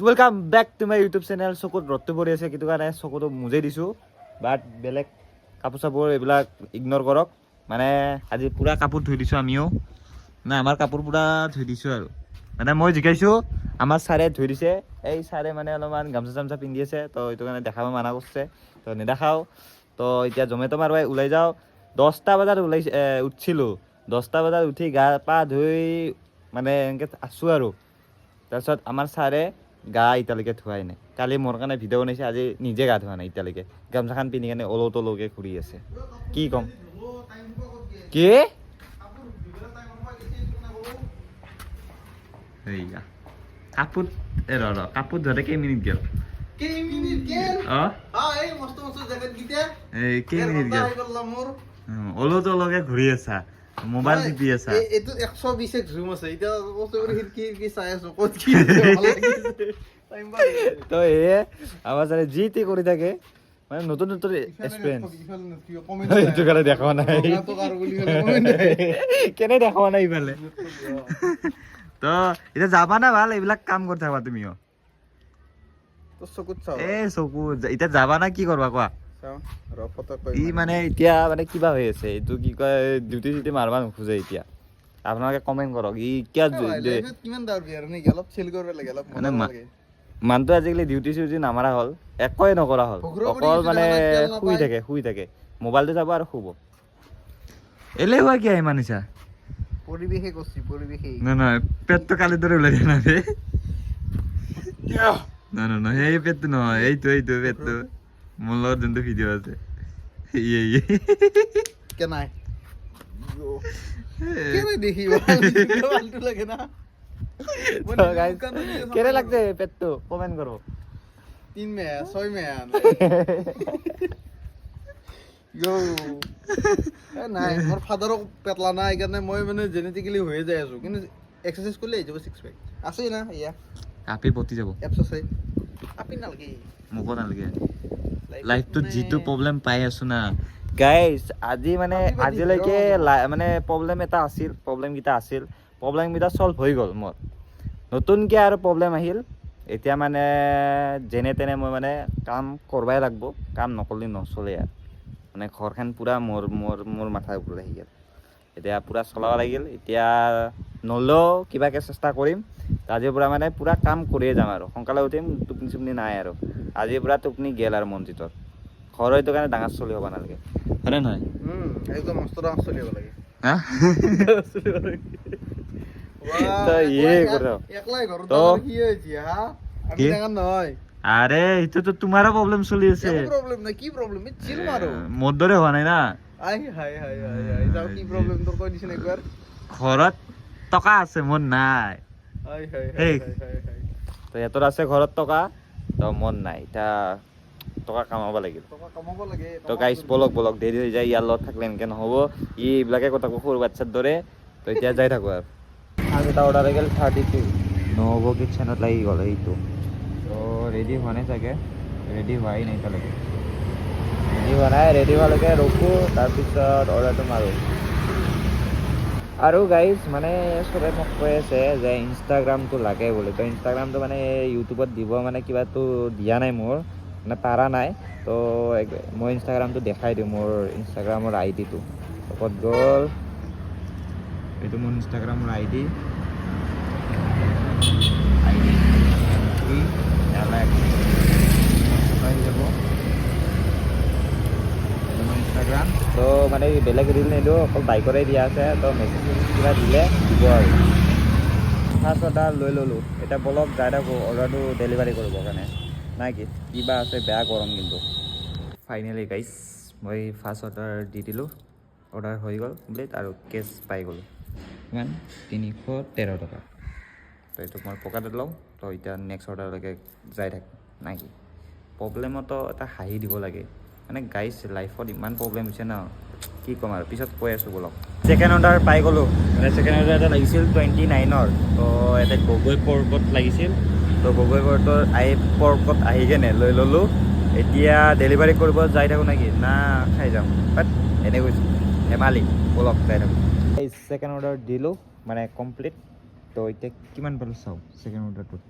Welcome back to my YouTube channel. চকুত ৰ'দটো পৰি আছে কিন্তু কাৰণে চকুটো মুজেই দিছোঁ, বাট বেলেগ কাপোৰ চাপোৰ এইবিলাক ইগন'ৰ কৰক। মানে আজি পূৰা কাপোৰ ধুই দিছোঁ আমিও, মানে আমাৰ কাপোৰ পূৰা ধুই দিছোঁ আৰু মানে মই জিকাইছোঁ, আমাৰ ছাৰে ধুই দিছে। এই ছাৰে মানে অলপমান গামোচা চামোচা পিন্ধি আছে, তো এইটো কাৰণে দেখাব মানা কৰিছে, তো নেদেখাওঁ। তো এতিয়া জমেট' মাৰবাই ওলাই যাওঁ। 10টা বজাত উঠিছিলোঁ, 10টা বজাত উঠি গা পা ধুই মানে এনেকৈ আছোঁ আৰু তাৰপিছত আমাৰ ছাৰে গা এতিয়ালৈকে ধোৱাই নাই। কালি মোৰ কাৰণে ভিডিঅ' বনাইছে, আজি নিজে গা ধোৱা নাই এতিয়ালৈকে, গামোচাখন পিন্ধি কেনে অলৌ তলৌকৈ ঘূৰি আছে। কি ক'ম কি এইয়া কাপোৰ কাপোৰ ধৰে কেইমিনিট গেল অলৌ তলৌকে ঘূৰি আছা, মোবাইল টিপি আছা। এইটো 120 জুম আছে এতিয়া খিৰিকি চাই আছো ক'ত কি তো এয়ে আমাৰ ছাৰে যি টি কৰি থাকে, মানে নতুন নতুন এক্সপিৰিয়েঞ্চ। এইটো কাৰণে দেখাব নাই, কেনে দেখাব নাই ইফালে। তো এতিয়া যাবা না ভাল, এইবিলাক কাম কৰি থাকবা তুমিও। চকুত চাও এই চকু এতিয়া যাবা না কি কৰবা কোৱা? ই মানে এতিয়া মানে কিবা হৈ আছে, এইটো কি কয়, ডিউটি চিউটি মাৰবা নোখোজে এতিয়া। আপোনালোকে কমেণ্ট কৰক ই কিয় কিমান দাউৰ দিয়ে আৰু নেকি, অলপ চিল কৰিব লাগে, অলপ মানে মজা লাগে। মানুহটো আজিকালি ডিউটি চিউটি নামাৰা হ'ল, একোৱে নকৰা হ'ল, অকল মানে শুই থাকে, মোবাইলটো চাব আৰু শুব। এলেহুৱা কিয় ইমান ইচ্ছা? পৰিৱেশে কৈছি, পৰিৱেশে নহয় পেটটো কালিৰ দৰে ওলাই দিয়া নাই। নহয় সেই পেটটো নহয়, এইটো পেটটো মোৰ লগত যোনটো ভিডিঅ' আছে কেনাই দেখিব লাগে না। কেনে লাগছে পেটটো কমেন্ট করো। 3 মেয়া 6 মেয়া নাই, মোৰ ফাদাৰো পেটলা নাই, সেইকাৰণে মই মানে জেনেটিকেলি হৈয়ে যাই আছো, কিন্তু এক্সাৰচাইজ কৰিলে আহি যাব 6 পেক আছেই না। এয়া আপি পতি যাব, এপছ আছে, আপি নালগে মোকো নালাগে। লাইফটোত যিটো প্ৰব্লেম পাই আছো না গাইজ, আজি মানে আজিলৈকে মানে প্ৰব্লেমকেইটা আছিল, প্ৰব্লেমকেইটা চল্ভ হৈ গ'ল মোৰ। নতুনকৈ আৰু প্ৰব্লেম আহিল এতিয়া, মানে যেনে তেনে মই মানে কাম কৰবাই লাগব, কাম নকৰিলে নচলে আৰু মানে ঘৰখন পূৰা মোৰ মাথাৰ ওপৰত আহি গ'ল। এতিয়া পূৰা চলাব লাগিল, এতিয়া নলও কিবাকৈ চেষ্টা কৰিম। আজিৰ পৰা মানে পূৰা কাম কৰিয়ে যাম আৰু সোনকালে উঠিম, টোপনি চুপনি নাই আৰু আজিৰ পৰা টোপনি গেল আৰু মনজিতৰ ঘৰৰ। এইটো কাৰণে ডাঙৰ চলি হ'ব নালাগে, হয়নে নহয়? একদম মস্ত ডাঙৰ চলি হ'ব লাগে। হা আৰে এইটোতো তোমাৰো প্ৰব্লেম চলি আছে, মোৰ দৰে হোৱা নাই না। ঘৰত টকা আছে, মোৰ নাই। সিহঁতৰ আছে ঘৰত টকা, তো মন নাই। এতিয়া টকা কামাব লাগিল। তো গাইছ বলক দেৰি হৈ যায়, ইয়াৰ লগত থাকিলে এনেকৈ নহ'ব। এইবিলাকে কথা সৰু বাচ্ছাৰ দৰে। তো এতিয়া যাই থাকোঁ আৰু এটা অৰ্ডাৰ হৈ গ'ল 32 নহ'ব, কিটচেনত লাগি গ'ল এইটো। তো ৰেডি হোৱা নাই চাগে, ৰেডি হোৱাই নাই এতিয়ালৈকে, ৰেডি হোৱালৈকে ৰখোঁ, তাৰপিছত অৰ্ডাৰটো মাৰোঁ। আৰু গাইজ মানে চবে মোক কৈ আছে যে ইনষ্টাগ্ৰামটো লাগে বুলি। তো ইনষ্টাগ্ৰামটো মানে ইউটিউবত দিব মানে কিবাটো দিয়া নাই, মোৰ মানে পাৰা নাই। তো মই ইনষ্টাগ্ৰামটো দেখাই দিওঁ, মোৰ ইনষ্টাগ্ৰামৰ আইডিটো ক'ত গ'ল। এইটো মোৰ ইনষ্টাগ্ৰামৰ আইডি ইনষ্টাগ্ৰাম। তো মানে বেলেগ ৰিল নিদিওঁ, অকল বাইকৰে দিয়া আছে। তো মেছেজ কিবা দিলে দিব আৰু। ফাৰ্ষ্ট অৰ্ডাৰ লৈ ল'লোঁ, এতিয়া বলক যাই থাকোঁ অৰ্ডাৰটো ডেলিভাৰী কৰিবৰ কাৰণে। নাই কি কিবা আছে, বেয়া গৰম কিন্তু। ফাইনেলি গাইছ মই ফাৰ্ষ্ট অৰ্ডাৰ দি দিলোঁ, অৰ্ডাৰ হৈ গ'ল কমপ্লিট, আৰু কেছ পাই গ'লোঁ কিমান 313 টকা। তো এইটো মই পকেটত লওঁ। তো এতিয়া নেক্সট অৰ্ডাৰলৈকে যাই থাকিম। নাই কি প্ৰব্লেমতো এটা হাঁহি দিব লাগে, মানে গাইছ লাইফত ইমান প্ৰব্লেম হৈছে ন, কি ক'ম আৰু পিছত কৈ আছোঁ বলক। ছেকেণ্ড অৰ্ডাৰ পাই গ'লোঁ, মানে ছেকেণ্ড অৰ্ডাৰ এটা লাগিছিল 29ৰ। তো এটা গগৈ পৰ্কত লাগিছিল, তো গগৈ পৰ্কত আহি কেনে লৈ ল'লোঁ। এতিয়া ডেলিভাৰী কৰিব যাই থাকোঁ নেকি না খাই যাম, বাট এনেই কৈছোঁ ধেমালি, বলক যাই থাকোঁ। এই ছেকেণ্ড অৰ্ডাৰ দিলোঁ মানে কমপ্লিট। তো এতিয়া কিমান পালোঁ চাওঁ, ছেকেণ্ড অৰ্ডাৰটোত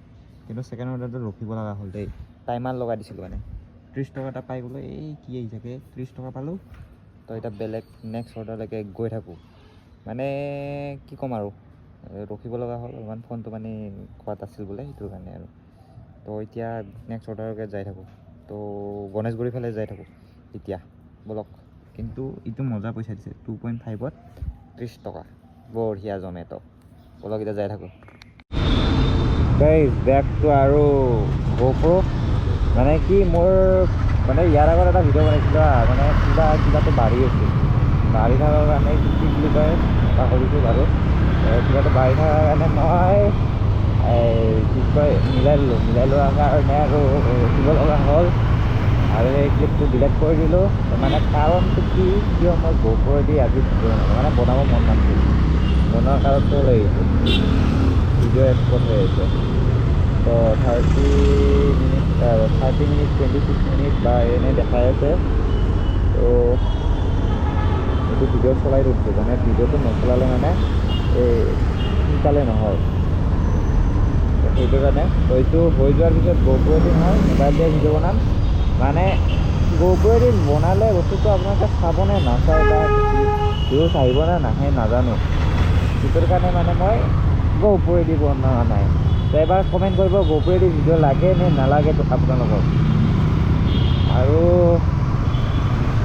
কিন্তু ছেকেণ্ড অৰ্ডাৰটো ৰখিব লগা হ'ল দেই, টাইমাৰ লগাই দিছিলোঁ মানে 30 টকা এটা পাই গ'লোঁ। এই কি আহি থাকে 30 টকা পালোঁ। তো এতিয়া বেলেগ নেক্সট অৰ্ডাৰলৈকে গৈ থাকোঁ, মানে কি ক'ম আৰু ৰখিব লগা হ'ল অলপমান, ফোনটো মানে কোৱাত আছিল বোলে সেইটোৰ কাৰণে আৰু। তো এতিয়া নেক্সট অৰ্ডাৰলৈকে যাই থাকোঁ, তো গণেশগুৰি ফালে যাই থাকোঁ এতিয়া বলক। কিন্তু এইটো মজা পইচা দিছে 2.5ত 30 টকা, বঢ়িয়া জমেট'। বলক এতিয়া যাই থাকোঁ। গাইজ বেগটো আৰু GoPro মানে কি মোৰ মানে ইয়াৰ আগত এটা ভিডিঅ' বনাইছিলোঁ মানে কিবাটো বাঢ়ি আছিল, বাঢ়ি থকাৰ কাৰণে কি বুলি কয় পাহৰিছোঁ বাৰু। কিবাটো বাঢ়ি থকাৰ কাৰণে মই কি কয় মিলাই লোৱাৰ কাৰণে আৰু ৰখিব লগা হ'ল আৰু এই ক্লিপটো ডিলিট কৰি দিলোঁ। মানে কাৰণটো কিয় মই GoPro দি আজি মানে বনাব মন নাছিল, বনোৱাৰ কাৰণটো লৈ আহিছোঁ ভিডিঅ' এক্সপৰ্ট হৈ আছে। তো 30 মিনিট 26 মিনিট বা এনে দেখাই আছে। তো এইটো ভিডিঅ' চলাই দিছোঁ, মানে ভিডিঅ'টো নচলালে মানে এই সোনকালে নহয়, সেইটো কাৰণে। তো এইটো হৈ যোৱাৰ পিছত GoPro দি নহয় মোবাইল দিয়ে ভিডিঅ' বনাম। মানে GoPro দি বনালে বস্তুটো আপোনালোকে চাবনে নাচায় বা ভিউজ আহিব নে নাহে নাজানো, সেইটোৰ কাৰণে মানে মই GoPro দি বনোৱা নাই। তো এবাৰ কমেণ্ট কৰিব GoPro দি ভিডিঅ' লাগে নে নালাগে আপোনালোকক। আৰু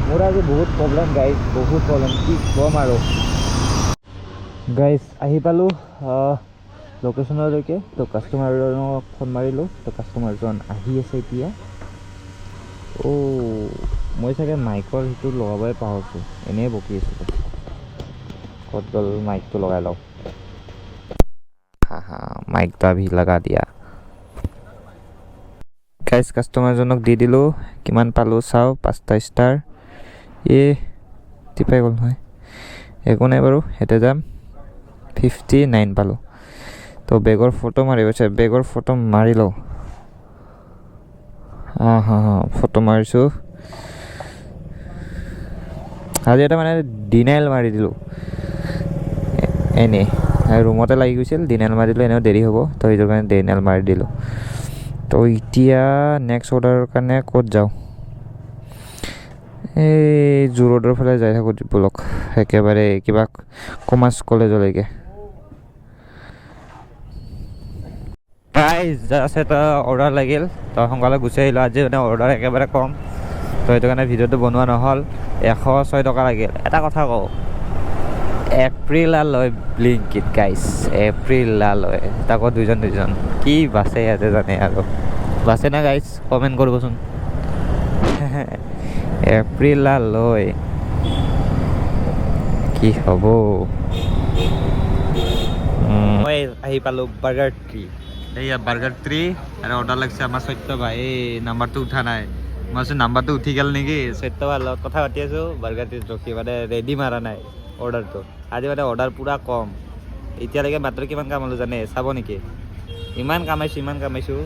মোৰ আজি বহুত প্ৰব্লেম গাইজ, বহুত প্ৰব্লেম, কি ক'ম আৰু। গাইজ আহি পালোঁ লোকেশ্যনলৈকে। তো কাষ্টমাৰজনক ফোন মাৰিলোঁ, তো কাষ্টমাৰজন আহি আছে এতিয়া। মই চাগে মাইকৰ সেইটো লগাবই পাহৰিছোঁ, এনেই বকি আছিলোঁ। ক'ত গ'ল মাইকটো লগাই লওঁ। মাইকটো আভি লগা দিয়া। গাইজ কাষ্টমাৰজনক দি দিলোঁ, কিমান পালোঁ চাওঁ 5টা ষ্টাৰ। টিপাই গ'ল নহয়, একো নাই বাৰু, এতিয়া যাম 59 পালোঁ। তো বেগৰ ফটো মাৰিব আছে, বেগৰ ফটো মাৰি লওঁ। ফটো মাৰিছোঁ। আজি এটা মানে ডিনাইল মাৰি দিলোঁ এনেই, ৰুমতে লাগি গৈছিল, ডিনাইল মাৰি দিলোঁ, এনেও দেৰি হ'ব, তো সেইটো কাৰণে ডিনাইল মাৰি দিলোঁ। তো এতিয়া নেক্সট অৰ্ডাৰৰ কাৰণে ক'ত যাওঁ, এই জু ৰোডৰ ফালে যাই থাকোঁ বলক, একেবাৰে কিবা কমাৰ্চ কলেজলৈকে। প্ৰায় জাষ্ট এটা অৰ্ডাৰ লাগিল, তো সোনকালে গুচি আহিলোঁ। আজি মানে অৰ্ডাৰ একেবাৰে কম, তো সেইটো কাৰণে ভিডিঅ'টো বনোৱা নহ'ল। 106 টকা লাগিল। এটা কথা কওঁ, এপ্ৰিলালৈ ব্লিংকিট গাইজ, এপ্ৰিলালৈ তাকো দুজন কি বাছে ইয়াতে জানে আৰু বাছে না গাইজ, কমেণ্ট কৰিবচোন। এপ্ৰিলালৈ কি হ'ব। মই আহি পালোঁ বাৰ্গাৰ ট্ৰি। এইয়া বাৰ্গাৰ ট্ৰি আৰু অৰ্ডাৰ লাগিছে আমাৰ সত্য ভাই, এই নাম্বাৰটো উঠা নাই। মই ভাবিছোঁ নাম্বাৰটো উঠি গ'ল নেকি, সত্য ভাইৰ লগত কথা পাতি আছোঁ, বাৰ্গাৰ ট্ৰিত ৰখি মানে ৰেডি মাৰা নাই অৰ্ডাৰটো। আজি মানে অৰ্ডাৰ পূৰা কম, এতিয়ালৈকে মাত্ৰ কিমান কামালোঁ জানে, চাব নেকি? ইমান কামাইছোঁ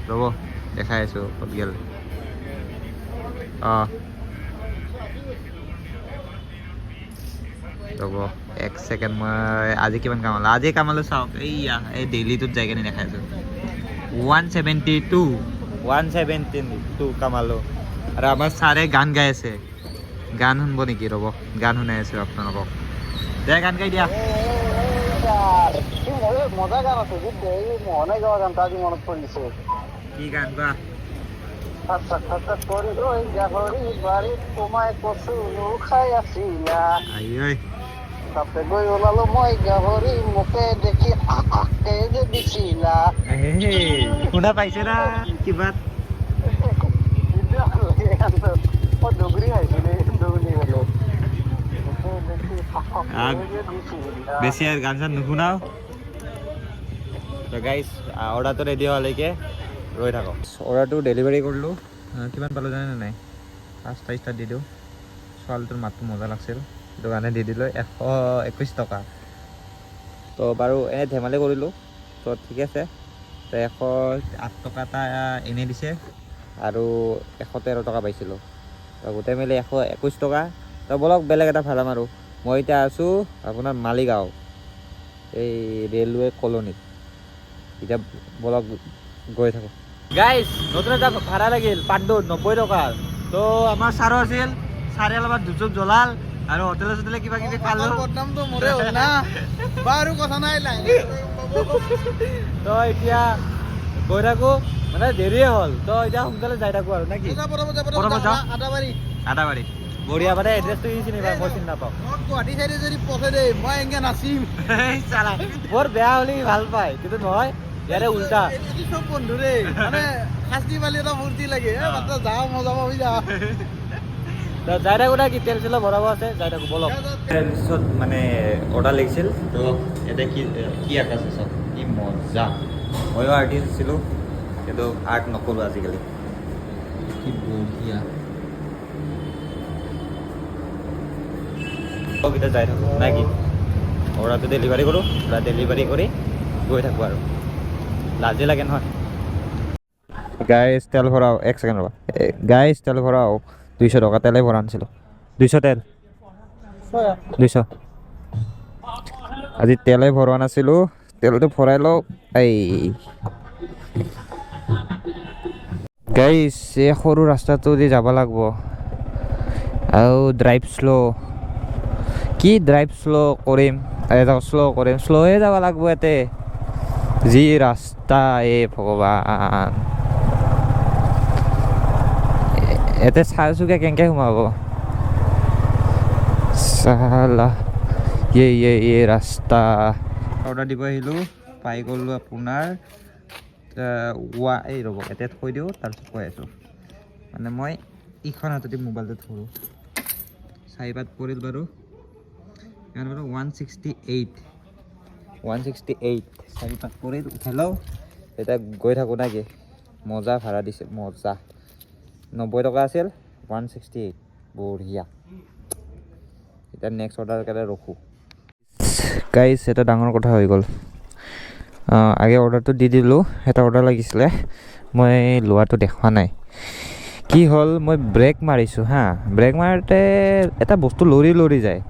ৰ'ব দেখাই আছোঁ ক'ত গ'ল। ৰ'ব 1 ছেকেণ্ড, মই আজি কিমান কামালোঁ, আজি কামালোঁ চাওক, এইয়া এই ডেইলিটোত যাই কিনে দেখাই আছোঁ 172 কামালোঁ। আৰু আমাৰ ছাৰে গান গাই আছে, গান শুনিব নেকি? ৰ'ব গান শুনাই আছোঁ আপোনালোকক, দে গান গাই দিয়া। মজা গান আছে, মোহনে গাৱা গানটা আজি মনত পৰিছে। কি গান বা? তোমায় কচু খাই আছিলা, তাতে গৈ ওলালো মই গাহৰি, মোকে দেখি যে দিছিলা। শুনা পাইছে না কিবা? ডুগৰি খাইছিলো বেছি আৰু গান চান নুশুনাও। তো গাইজ অৰ্ডাৰটো ৰেডি হোৱালৈকে ৰৈ থাকক। অৰ্ডাৰটো ডেলিভাৰী কৰিলোঁ, কিমান পালোঁ জানে নাই? 5টা ষ্টাৰ দি দিওঁ। ছোৱালীটোৰ মাতটো মজা লাগিছিল, সেইটো কাৰণে দি দিলোঁ 121 টকা। তো বাৰু এনেই ধেমালি কৰিলোঁ, তো ঠিক আছে। তো 108 টকা এটা এনেই দিছে আৰু 113 টকা পাইছিলোঁ, তো গোটেই মিলি 121 টকা। তো বলক বেলেগ এটা ভাড়া মাৰোঁ। মই এতিয়া আছোঁ আপোনাৰ মালিগাঁও, এই ৰেলৱে কলনীত। এতিয়া বলক গৈ থাকোঁ গাইজ নতুন এটা ভাড়া লাগিল পাণ্ডুত 90 টকাৰ তো আমাৰ ছাৰো আছিল ছাৰে অলপমান দুচুক জ্বলাল আৰু হোটেলে চোটেলে কিবা কিবি খালোঁ বদনামটো মোৰে হ'ল না বাৰু কথা নাই তো এতিয়া গৈ থাকোঁ মানে দেৰিয়ে হ'ল তো এতিয়া সোনকালে যাই থাকোঁ আৰু নে কি আদাবাৰী বঢ়িয়া মানে এড্ৰেছটো ই চিনি পায় মই চিনি নাপাওঁ গুৱাহাটী চাইডে যদি পঠে দেই মই এনেকে নাচিম চালা বৰ বেয়া হ'লে ভাল পায় কিন্তু নহয় ইয়াৰে উল্টা চব বন্ধু ৰে মানে শাস্তি পালি এটা ফূৰ্তি লাগে মাত্ৰ যাওঁ মজা পাবি যা যাই থাকোঁ না কি তেল চেলো ভৰাব আছে যাই থাকোঁ বলক তাৰপিছত মানে অৰ্ডাৰ লাগিছিল তো এতিয়া কি আৰ্ট আছে চব কি মজা ময়ো আৰ্টিষ্ট আছিলোঁ কিন্তু আৰ্ট নকৰোঁ আজিকালি কি বঢ়িয়া এতিয়া যাই থাকোঁ নাই কি অৰ্ডাৰটো ডেলিভাৰী কৰোঁ ডেলিভাৰী কৰি গৈ থাকোঁ আৰু লাজে লাগে নহয় গাইজ তেল ভৰাও 1 ছেকেণ্ড ৰ'বা গাইজ তেল ভৰাও 200 টকা তেলে ভৰা আনিছিলোঁ 200 তেল 200 আজি তেলে ভৰোৱা নাছিলোঁ তেলটো ভৰাই লওঁ এই গাইজ এই সৰু ৰাস্তাটো দি যাব লাগিব আৰু ড্ৰাইভ কি ড্ৰাইভ কৰিম শ্ল'হে যাব লাগিব ইয়াতে যি ৰাস্তা ভগৱান ইয়াতে চাইছোকে কেনেকৈ সোমাব চালা ইয়ে ৰাস্তা অৰ্ডাৰ দিব আহিলোঁ পাই গ'লোঁ আপোনাৰ এই ৰ'ব এতিয়া থৈ দিওঁ তাৰপিছত কৈ আছোঁ মানে মই ইখন হাততে মোবাইলটো ধৰোঁ 4 পাত পৰিল বাৰু 168 4 পাত পৰিল উঠাই লওঁ এতিয়া গৈ থাকোঁ নাকি মজা ভাড়া দিছে মজা 90 টকা আছিল 168 বঢ়িয়া এতিয়া নেক্সট অৰ্ডাৰ কাৰণে ৰখোঁ গাইজ এটা ডাঙৰ কথা হৈ গ'ল আগে অৰ্ডাৰটো দি দিলোঁ এটা অৰ্ডাৰ লাগিছিলে মই লোৱাটো দেখা নাই কি হ'ল মই ব্ৰেক মাৰিছোঁ ব্ৰেক মাৰোঁতে এটা বস্তু লৰি যায়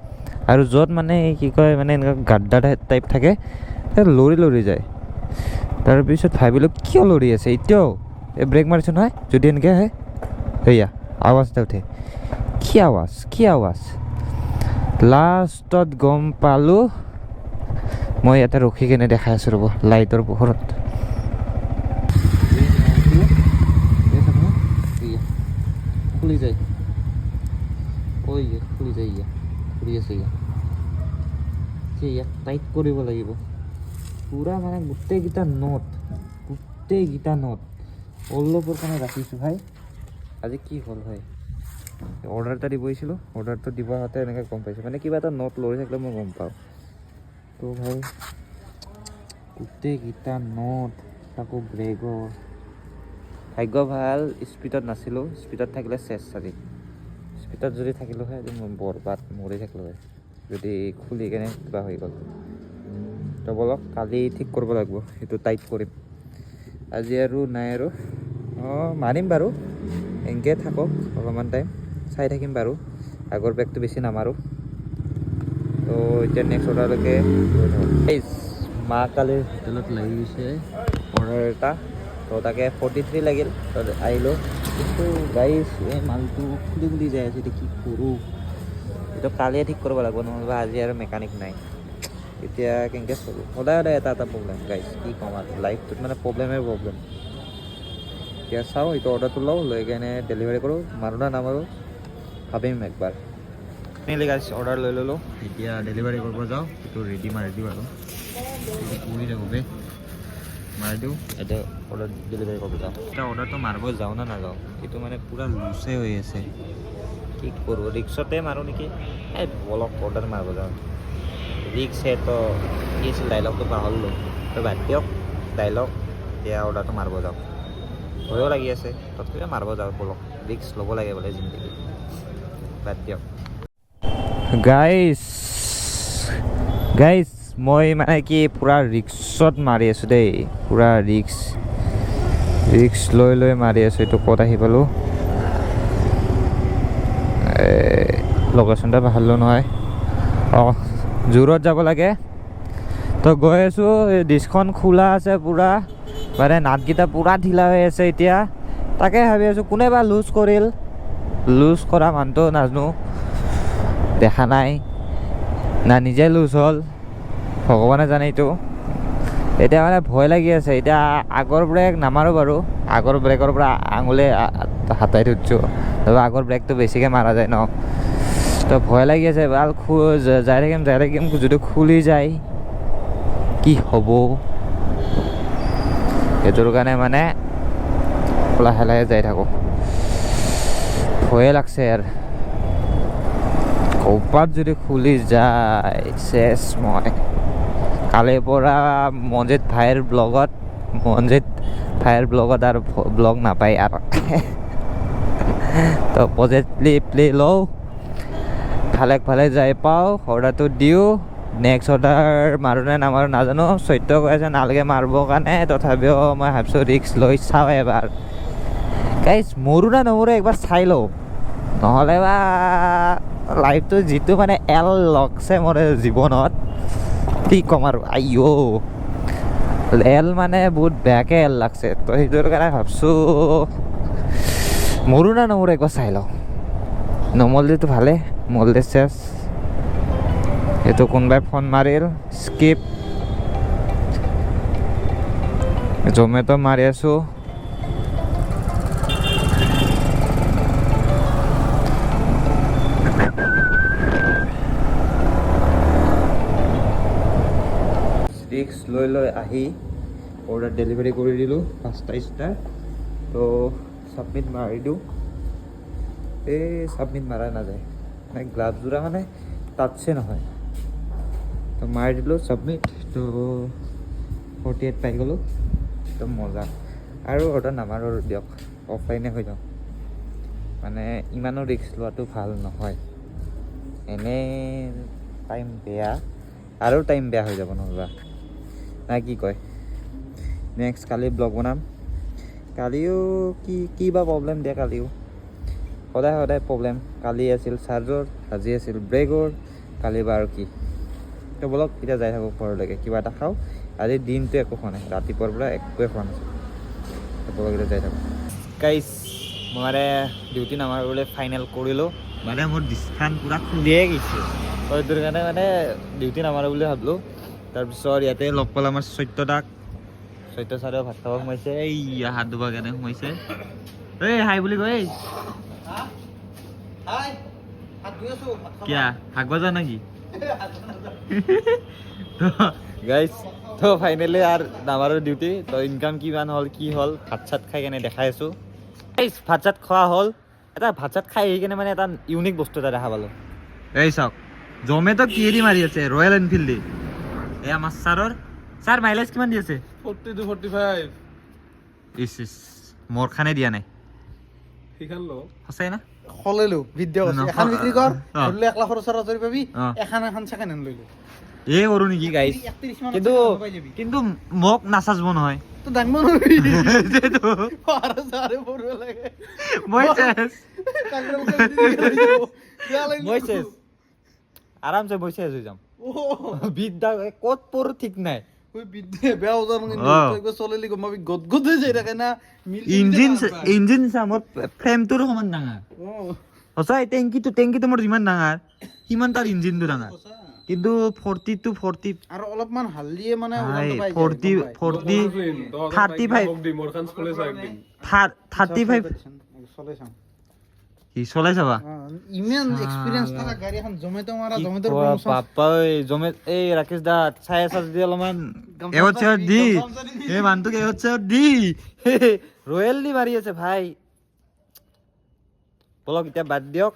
আৰু য'ত মানে কি কয় মানে এনেকুৱা গাড্ডা টাইপ থাকে লৰি যায় তাৰপিছত ভাবিলোঁ কিয় লৰি আছে এতিয়াও এই ব্ৰেক মাৰিছোঁ নহয় যদি এনেকৈ হয় সেয়া আৱাজ এটা উঠে কি আৱাজ লাষ্টত গম পালোঁ মই ইয়াতে ৰখি কেনে দেখাই আছোঁ ৰ'ব লাইটৰ পোহৰত খুলি যায় খুলি আছে ইয়াক টাইট কৰিব লাগিব পুৰা মানে গোটেইকেইটা নোট অলপৰ কাৰণে ৰাখিছোঁ ভাই আজি কি হ'ল ভাই অৰ্ডাৰ এটা দিব আহিছিলোঁ অৰ্ডাৰটো দিব আহোঁতে এনেকৈ গম পাইছোঁ মানে কিবা এটা নোট লৰি থাকিলে মই গম পাওঁ তো ভাই গোটেইকেইটা নোট তাকো ব্ৰেগৰ ভাগ্য ভাল স্পীডত নাছিলোঁ স্পীডত থাকিলে চেছ চাৰি স্পীডত যদি থাকিলোঁ হয় মই বৰবাদ মৰি থাকিলোঁ হয় যদি খুলি কেনে কিবা হৈ গ'ল তো বলক কালি ঠিক কৰিব লাগিব সেইটো টাইট কৰিম আজি আৰু নাই আৰু মাৰিম বাৰু এনেকৈ থাকক অলপমান টাইম চাই থাকিম বাৰু আগৰ বেগটো বেছি নামাৰোঁ তো এতিয়া নেক্সট অৰ্ডাৰলৈকে মা কালি হোটেলত লাগি গৈছে অৰ্ডাৰ এটা তো তাকে 43 লাগিল আহিলোঁ কিন্তু গাইজ এই মালটো খুলি যাই আছে এতিয়া কি কৰোঁ এইটো কালিয়ে ঠিক কৰিব লাগিব নহ'লে আজি আৰু মেকানিক নাই এতিয়া কেনেকৈ চলোঁ সদায় এটা প্ৰব্লেম গাইজ কি ক'ম আৰু লাইফটোত মানে প্ৰব্লেম এতিয়া চাওঁ এইটো অৰ্ডাৰটো লওঁ লৈ কেনে ডেলিভাৰী কৰোঁ মাৰোঁ না নামাৰোঁ ভাবিম একবাৰ এনেকৈ গাইজ অৰ্ডাৰ লৈ ল'লোঁ এতিয়া ডেলিভাৰী কৰিব যাওঁ এইটো ৰেডি মাৰি দিওঁ আৰু কৰি থাকোঁ মাৰি দিওঁ এতিয়া অৰ্ডাৰ ডেলিভাৰী কৰিব যাওঁ এতিয়া অৰ্ডাৰটো মাৰিব যাওঁ না নাযাওঁ এইটো মানে পূৰা লুচে হৈ আছে কি কৰোঁ ৰিক্সতে মাৰোঁ নেকি এই বলক অৰ্ডাৰ মাৰিব যাওঁ ৰিক্সে তো কি আছিল ডাইলগটো পাহৰিলোঁ তো বাদ দিয়ক ডাইলগ এতিয়া অৰ্ডাৰটো মাৰিব যাওঁ ভয়ো লাগি আছে তথাপিও মাৰিব যাওঁ বলক ৰিক্স ল'ব লাগে বোলে জিন্দগী বাদ দিয়ক গাইজ মই মানে কি পূৰা ৰিক্সত মাৰি আছোঁ দেই পূৰা ৰিক্স লৈ মাৰি আছোঁ এইটো ক'ত আহি পালোঁ লোকেশ্যনটা পাহৰিলোঁ নহয় জোৰত যাব লাগে তো গৈ আছোঁ ডিছখন খোলা আছে পূৰা মানে নাটকেইটা পূৰা ঢিলা হৈ আছে এতিয়া তাকে ভাবি আছোঁ কোনে বা লুজ কৰিল লুজ কৰা মানুহটো নাজানো দেখা নাই না নিজে লুজ হ'ল ভগৱানে জানে এইটো এতিয়া মানে ভয় লাগি আছে এতিয়া আগৰ ব্ৰেক নামাৰোঁ বাৰু আগৰ ব্ৰেকৰ পৰা আঙুলি হাতাই থৈছোঁ আগৰ ব্ৰেকটো বেছিকৈ মাৰা যায় ন তো ভয় লাগি আছে ভাল যাই থাকিম যদি খুলি যায় কি হ'ব সেইটোৰ কাৰণে মানে লাহে লাহে যাই থাকোঁ ভয়ে লাগছে আৰু ক'ৰবাত যদি খুলি যায় চেছ মই কালিৰ পৰা মনজিত ভাইৰ ব্লগত আৰু ব্লগ নাপায় আৰু তো পজিটিভলি লওঁ ভালে যাই পাওঁ অৰ্ডাৰটো দিওঁ নেক্সট অৰ্ডাৰ মাৰোঁনে নামাৰোঁ নাজানো চৈত্য কৈ আছে নালাগে মাৰিবৰ কাৰণে তথাপিও মই ভাবিছোঁ ৰিক্স লৈ চাওঁ এবাৰ গাইজ মৰো না নমৰো একবাৰ চাই লওঁ নহ'লে বা লাইফটো যিটো মানে এল লগছে মোৰ জীৱনত কি ক'ম আৰু আইঅ' এল মানে বহুত বেয়াকৈ এল লাগছে তো সেইটোৰ কাৰণে ভাবছোঁ মৰো না নমৰো একবাৰ চাই লওঁ নমৰিলেতো ভালে মৰিলে চেছ এইটো কোনোবাই ফোন মাৰিল স্কিপ জমেটো মাৰি আছোঁ ৰিক্স লৈ আহি অৰ্ডাৰ ডেলিভাৰী কৰি দিলোঁ 5টা ষ্টাৰ তো ছাবমিট মাৰি দিওঁ এই ছাবমিট মাৰা নাযায় মানে গ্লাভযোৰা মানে টাচে নহয় তো মাৰি দিলোঁ ছাবমিট তো 48 পাই গ'লোঁ একদম মজা আৰু অৰ্ডাৰ নামাৰোঁ দিয়ক অফলাইনে হৈ যাওঁ মানে ইমানো ৰিক্স লোৱাটো ভাল নহয় এনেই টাইম বেয়া আৰু টাইম বেয়া হৈ যাব নহ'বা না কি কয় নেক্সট কালি ব্লগ বনাম কালিও কি বা প্ৰব্লেম দিয়ে কালিও সদায় প্ৰব্লেম কালি আছিল চাৰ্জৰ আজি আছিল ব্ৰেকৰ কালি বা আৰু কি তো বলক এতিয়া যাই থাকোঁ ঘৰলৈকে কিবা এটা খাওঁ আজি দিনটো একো খোৱা নাই ৰাতিপুৱাৰ পৰা একোৱে খোৱা নাছিল বলক এতিয়া যাই থাকোঁ গাইজ মই মানে ডিউটি নামাৰিবলৈ ফাইনেল কৰিলোঁ মানে মোৰ ডিছখান পূৰা খুলিয়ে গৈছে তো সেইটোৰ কাৰণে মানে ডিউটি নামাৰোঁ বুলি ভাবিলোঁ তাৰপিছত ইয়াতে লগ পালোঁ আমাৰ চৈত্য ছাৰেও ভাত খাব সোমাইছে এই হাত ধুবৰ কাৰণে সোমাইছে এই হাই বুলি কয় এই কিয়া শাক বজাৰ নেকি তো গাইজ তো ফাইনেলি আৰু নামাৰো ডিউটি তো ইনকাম কিমান হ'ল কি হ'ল ভাত চাত খাই কেনে দেখাই আছোঁ গাইজ ভাত চাত খোৱা হ'ল এটা ভাত চাত খাই আহি কেনে মানে এটা ইউনিক বস্তু এটা দেখা পালোঁ এই চাওক জমেটো কিহেদি মাৰি আছে ৰয়েল এনফিল্ড দি এই আমাৰ ছাৰ মাইলেজ কিমান দি আছে 40 to 45 ইছ মোৰ খানে দিয়া নাই সেইখান ল সঁচাই না খলেলো ভিডিঅ' আছে এখন বিক্ৰী কৰ ধৰিলে 1 লাখৰ ওচৰত ধৰি পাবি এখন ছেকেণ্ড হেণ্ড লৈ ল এই কৰো নেকি গাইজ 31 মান কিন্তু মোক নাচাজব নহয় তো দাঙব নোৱাৰি যেটো আৰু সাৰে পড়ব লাগে মই চেছ কাংগ্ৰেল মই চেছ আৰামছে মই চেছ হৈ যাম ও বিদ্যা ক'ত পৰ ঠিক নাই ওই বিদ্যে বেয়া ওজন কিন্তু একবাৰ চলেলি গম পাবি গদগদ হৈ যায় থাকে না ইঞ্জিন সামৰ ফ্ৰেমটোৰ সমান ডাঙৰ সঁচাই টেংকিটো মোৰ যিমান ডাঙৰ সিমান তাৰ ইঞ্জিনটো ডাঙৰ কিন্তু 40 to 40 আৰু অলপমান হালদিয়ে মানে ওজনটো পাই 35 মোৰখান স্কুলে চাই একদিন 35 চলে চাম কি চলাই চাবা ইমান এক্সপেৰিয়েন্স থকা গাড়ী এখন জমেটো মাৰা জমেটোৰ পাপা এই ৰাকেশ দা চাই আছা যদি অলপমান এৱচৰ দি এই মানুহটোক এৱচৰ দি ৰয়েল দি মাৰি আছে ভাই বলক এতিয়া বাদ দিয়ক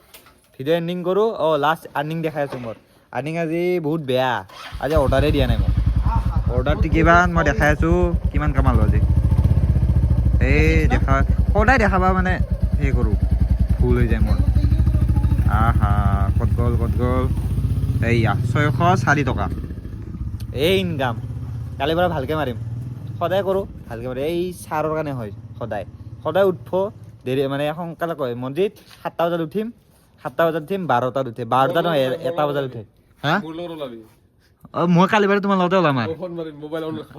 ভিডিঅ' এণ্ডিং কৰোঁ লাষ্ট আৰ্নিং দেখাই আছোঁ মোৰ আৰ্নিং আজি বহুত বেয়া আজি অৰ্ডাৰে দিয়া নাই মোক অৰ্ডাৰটো কিমান মই দেখাই আছোঁ কিমান কামালোঁ আজি এই সদায় দেখাবা মানে সেই কৰোঁ ভুল হৈ যায় মোৰ ক'ত গ'ল এইয়া 604 টকা এই ইনকাম কালিৰ পৰা ভালকৈ মাৰিম সদায় কৰোঁ ভালকৈ মাৰিম এই ছাৰৰ কাৰণে হয় সদায় উঠব দেৰি মানে সোনকালে কয় মনজিত 7টা বজাত উঠিম 12টাত উঠে 12টা নহয় 1টা বজাত উঠে হা মোৰ লগত ওলাবি মই কালি বাৰু তোমাৰ লগতে ওলাম আৰু ফোন মাৰিম মোবাইল অন ৰাখ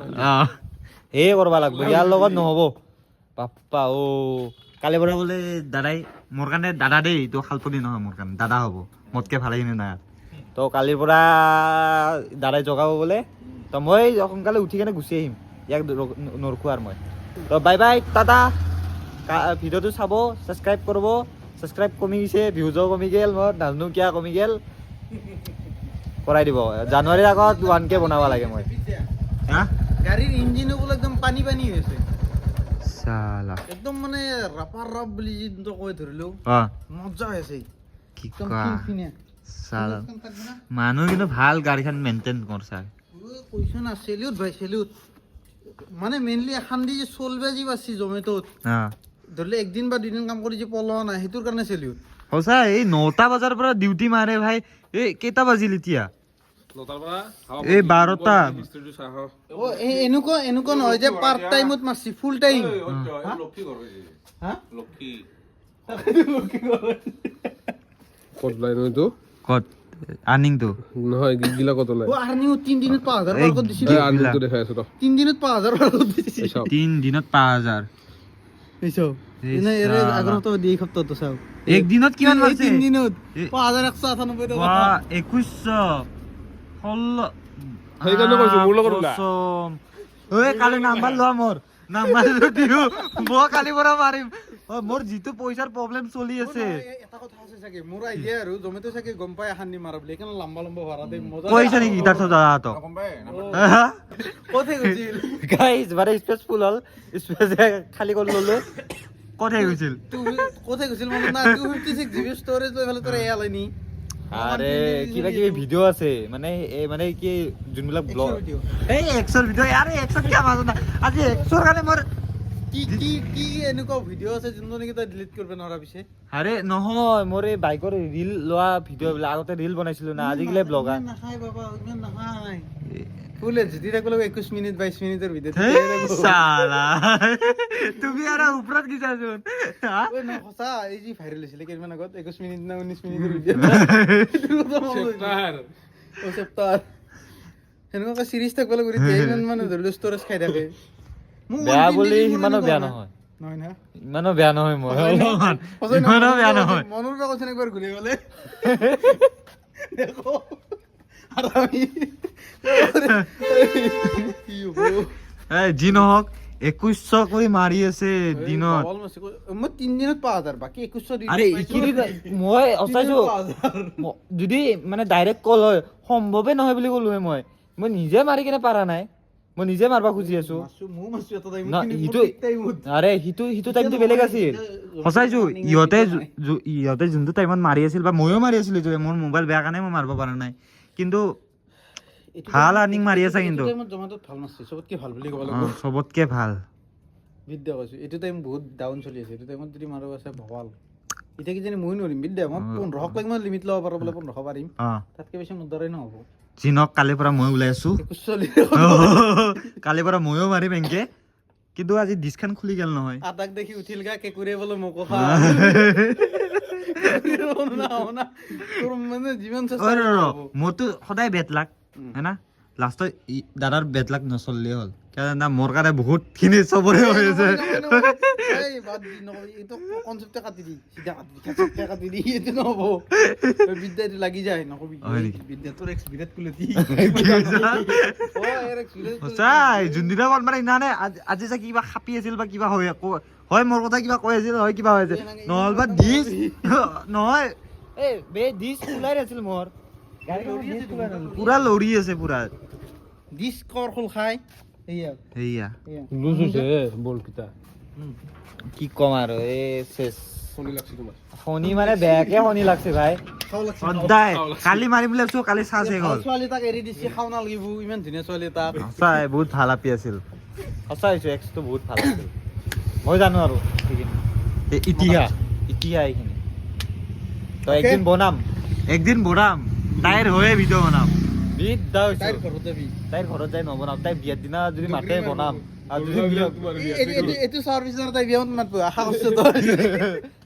হে কৰবা লাগব ইয়াৰ লগত নহ'ব বাপ্পা অ কালিৰ পৰা বোলে দাদাই মোৰ কাৰণে দাদা দেই এইটো খালপতি নহয় মোৰ কাৰণে দাদা হ'ব মোতকে ভালেখিনি নাই তো কালিৰ পৰা দাদাই জগাব বোলে তো মই সোনকালে উঠি কেনে গুচি আহিম ইয়াক নৰখো আৰু মই তো বাই বাই টাটা ভিডিঅ'টো চাব ছাবস্ক্ৰাইব কৰিব ছাবস্ক্ৰাইব কমি গৈছে ভিউজো কমি গ'ল মোৰ নাজানো কিয় কমি গ'ল কৰাই দিব জানুৱাৰীৰ আগত 1K বনাব লাগে মই হা গাড়ীৰ ইঞ্জিনো বোলে একদম পানী পানী হৈছে চালা একদম মানে ৰাপাৰ ৰাপ বুলি যিটো কৈ ধৰিলো মজা হৈছে কি একদম কোৱা ফিনফিনীয়া। চালা মানুহ কিন্তু ভাল গাড়ীখন মেইনটেইন কৰছা কৈছো না চেলিউট ভাই চেলিউট মানে মেইনলি এখন দি যে চলবে যি পাচ্ছি জমেটোত ধৰিলে একদিন বা দুদিন কাম কৰি যে পলোৱা নাই সেইটোৰ কাৰণে চেলিউট সঁচা এই 9টা বজাৰ পৰা ডিউটি মাৰে ভাই এই কেইটা বাজিল এতিয়া এই 12টা অ এনেকুৱা এনেকুৱা নহয় যে পাৰ্ট টাইমত মাৰছি ফুল টাইম ক'ত ওলাই ন এইটো ক'ত আৰ্নিংটো নহয় গিলা ক'ত ওলাই ও আৰ্নিও 3 দিনত 5000 পাৰ কৰি দিছি আনটো দেখাই আছো 3 দিনত 5000 পাৰ কৰি দিছি 3 দিনত 5000 এইছো এনে এৰে আগৰটো দি সপ্তাহটো চাও এক দিনত কিমান মাৰছে 3 দিনত 5198 টকা বাহ 2100 সেইকাৰণে কৈছো মোৰ লগত ওলা ঐ কালি নাম্বাৰ লোৱা মোৰ নাম্বাৰটো দিও মই কালি পৰা মাৰিম মোৰ যিটো পইচাৰ প্ৰব্লেম চলি আছে এটা কথা আছে চাগে মোৰ আইডিয়া আৰু জমেটো চাগে গম পাই এখন দি মাৰা বুলি কেন লম্বা লম্বা ভাড়া দে মজা পইচা নেকি তাত দাদা তো কোথায় গৈছিল গাইজ বাৰে স্পেসফুল হল স্পেস খালি কৰি ললো কোথায় গৈছিল কোথায় গৈছিল মানে না 256 জিবি স্টোৰেজ লৈ ফেলে তোৰ এয়া লাইনি আরে কিবা কিবি ভিডিও আছে মানে মানে কি যোনবিলাক ব্লগ এই 100 ভিডিও আরে 100 কি আমাৰ না আজি 100 কাৰণে মোৰ কি এনেকুৱা ভিডিও আছে যোনটো নেকি তই ডিলিট কৰিব নোৱাৰা পিছে আৰে নহয় মোৰ এই বাইকৰ ৰিল লোৱা ভিডিও বিলাক আগতে ৰিল বনাইছিলো না আজিকালি ব্লগাৰ নাখাই বাবা ইমান নাখাই ফুলে যদি ৰাখলো 21 মিনিট 22 মিনিটৰ ভিডিও সালা তুমি আৰু ওপৰত গিছাচোন ওই না সঁচা এই যি ভাইৰেল হৈছিলে কেইদিনমান আগত 21 মিনিট না 19 মিনিটৰ ভিডিও ও চেপ্টাৰ এনেকুৱা চিৰিজ থাকলে কৰি ইমান মানে ধৰিলো ষ্টৰেজ খাই থাকে বেয়া বুলি ইমানো বেয়া নহয় নহয় না ইমানো বেয়া নহয় মই ইমানো বেয়া নহয় মনৰ পৰা কৈছে একবাৰ ঘূৰি গলে দেখো আৰ আমি এই যি নহওক 2100 কৰি মাৰি আছে দিনত মই 3 দিনত 5000 বাকি 2100 দি আৰে ইকিলি মই অচাইছো যদি মানে ডাইৰেক্ট কল হয় সম্ভৱে নহয় বুলি ক'লো মই নিজে মাৰি কেনে পাৰা নাই মই নিজে মাৰবা খুজি আছো না ইটো আৰে হিটো টাইমটো বেলেগ আছিল সঁচাইছো ইহঁতে যোনটো টাইমত মাৰি আছিল বা ময়ো মাৰি আছিলো মোৰ মোবাইল বেয়া কাৰণে মই মাৰিব পৰা নাই কিন্তু ভাল আৰ্নিং মাৰি আছে কিন্তু জমাটোত ভাল নাছিল সবতকে ভাল বুলি ক'ব লাগিব সবতকে ভাল বিদ্যা কৈছো এইটো টাইম বহুত ডাউন চলি আছে এইটো টাইমত যদি মাৰিব আছে ভৱাল এতিয়া কি জানি মই নোৱাৰিম বিদ্যা মই 15 লাখ মই লিমিট ল'ব পাৰো বোলে 15 পাৰিম তাতকে বেছি মুদ্ৰাই নহ'ব জিনক কালিৰ পৰা মই ওলাই আছো কালিৰ পৰা ময়ো মাৰিম এনকে কিন্তু আজি ডিছখান খুলি গেল নহয় আটাক দেখি উঠিল গা কেকুৰে বলে মোকো খা মানে জীবন মোৰতো সদায় বেট লাগ হয়না লাষ্টত দাদাৰ বেট লাগ নচললে হ'ল না মোৰ কাৰণে বহুত খিনি চবৰে হৈ আছে লাগি যায় নকবি সঁচাই যোনদিনা মানে ইনানে আজি যে কিবা খাপি আছিল বা কিবা হয় মোৰ কথা কিবা কৈ আছিল হয় কিবা হৈ আছে নহ'ল বা দিছ নহয় এই বে দিছ ওলাই আছিল মোৰ পুৰা লৰি আছে পুৰা দিছ কৰ খোল খাই এইয়া লুজ হৈছে বলকিটা কি কম আৰু এই শেষ শুনি লাগছে তোমাৰ শনি মানে বেয়াকে শনি লাগছে ভাই সদায় কালি মাৰিম বুলি ভাবিছো কালি চাহ শেষ হ'ল ছোৱালী তাক এৰি দিছি খাও নালাগিব ইমান ধুনীয়া ছোৱালী তাক সঁচাই বহুত ভাল আপি আছিল সঁচাই হৈছে এক্সটো বহুত ভাল আছিল মই জানো আৰু এতিয়া এইখিনি তো একদিন বনাম তাইৰ হৈয়ে ভিডিঅ' বনাম তাইৰ ঘৰত যাই নবনাম তাই বিয়াৰ দিনা যদি মাতে বনাম আৰু যদি এইটো চাৰ্ভিচৰ তাই বিয়াত মাতব আশা কৰিছো তই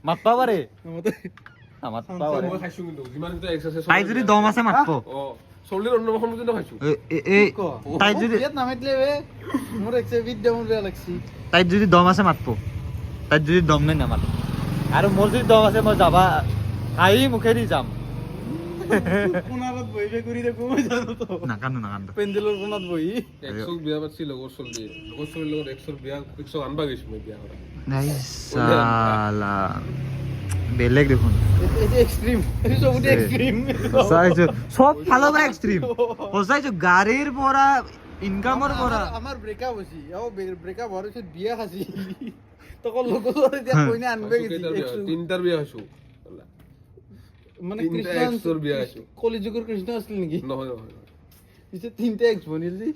মাতবা পাৰে মাতবা পাৰে তাই যদি দম আছে মাতব চল্লিৰ অন্নপ্ৰসন্ন কিন্তু খাইছো ক বিয়াত নামাতিলে বে মোৰ একছে বিদ্যা মোৰ বেয়া লাগছি তাইত যদি দম আছে মাতব তাইত যদি দম নাই নামাত আৰু মোৰ যদি দম আছে মই যাবা হাঁহি মুখেদি যাম কোনাৰত বহিবে কৰি দেখো মই জানো তো নাকান্দো পেণ্ডেলৰ কোনাত বহি একশক বিয়া পাতিছি লগৰ চল্লি লগৰ চল্লিৰ লগত একশক বিয়া একশক আনবা গৈছো মই বিয়া কৰা নাই সালা বেলেগ দেখোন এইটো এক্সট্ৰিম এইটো চবতে এক্সট্ৰিম সঁচাইছো চব ফালৰ পৰা এক্সট্ৰিম সঁচাইছো গাড়ীৰ পৰা ইনকামৰ পৰা আমাৰ ব্ৰেকআপ হৈছে ব্ৰেকআপ হোৱাৰ পিছত বিয়া খাইছি তক লগৰ এতিয়া কইনা আনবে গেছি তিনটাৰ বিয়া খাইছো মানে তিনটা কৃষ্ণ এক্সৰ বিয়া খাইছো কলিযুগৰ কৃষ্ণ আছিল নেকি নহয় নহয় পিছে তিনটা এক্স বনিল যি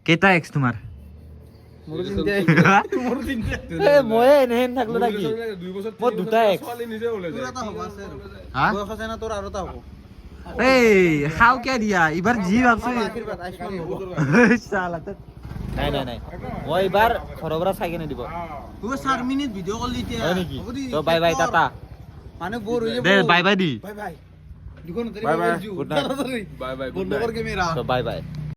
কেইটা এক্স তোমাৰ মোৰ তিনটা মোৰ তিনটা এ মই এনেহেন থাকলো নাকি 2 বছৰ মই দুটা এক্স ছোৱালী নিজে ওলাই তোৰ যায় এটা হ'ব আছে হা বয়স আছে না তোৰ আৰু এটা হ'ব এই খাও কে দিয়া এবাৰ জি ভাবছো আশীৰ্বাদ আয়ুষ্মান হ'ব সালা নাই নাই নাই মই এবাৰ ঘৰৰ পৰা চাই কেনে দিব তোৰ 4 মিনিট ভিডিঅ' কল এতিয়া হয় নেকি তো বাই বাই টাটা মানে বৰ হৈ যাব দে bye by the bye bye দুখন Bye bye. Good night. Bye bye বন্ধ কৰ কেমেৰা তো বাই বাই